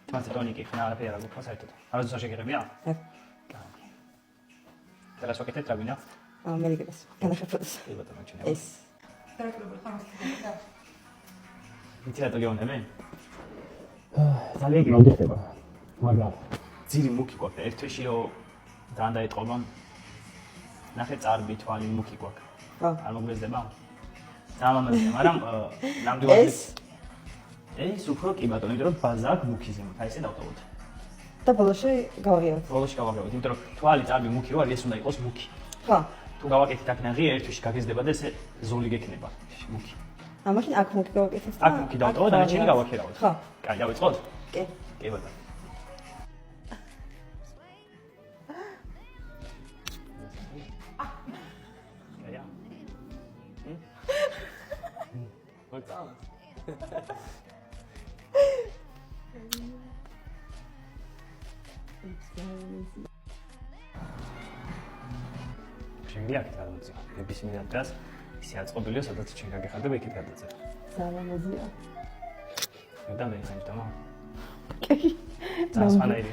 თმასი ტონიკი ხნა არაფერი არ გქონს საერთოდ. არასდროს შეგიღებია? აქ. teraz ვაკეთებ რა გვინდა? ამერიკას. განახებოდეს. კი ბატონო, ჩინე. ეს. იცი რატო გეუბნები? ძალიან გიმოდიხება. მაგრამ ძირი მუქი გვაქვს და ერთ თვეში რომ ძალიან დაეთყობა. ნახე წარბი თვალი მუქი გვაქვს. ხო. არ მოგეძება? ძალიან მომეწია, მაგრამ ნამდვილად ეს უფრო კი ბატონო, იმიტომ რომ ბაზა აქვს მუქი ზემოთ, აი ესე დავტოვოთ. და ბოლოში გავაღიაროთ. ბოლოში გავაგებოთ, იმიტომ რომ თვალი წარბი მუქი რო არის, ეს უნდა იყოს მუქი. ხო. თუ გავაკეთეთ აქ ნაღია, ერთ თვეში გაგეზდება და ესე ზოლი გექნება, მუქი. ამაში აქ მუქი გავაკეთეთ და აქ მუქი დავტოვოთ, დანარჩენი გავაქერავოთ. ხო. კაი, დავიწყოთ? კი. კი ბატონო. კაია. ვაცა. შენგია კიდევ ნებისმიერ დღეს ისე აწყობილია, სადაც ჩვენ გაგეხარდება იქით გადაწერ. ძალიან მოდია. და მე ხანჯდამა. კი. ძალიან სვანაირი.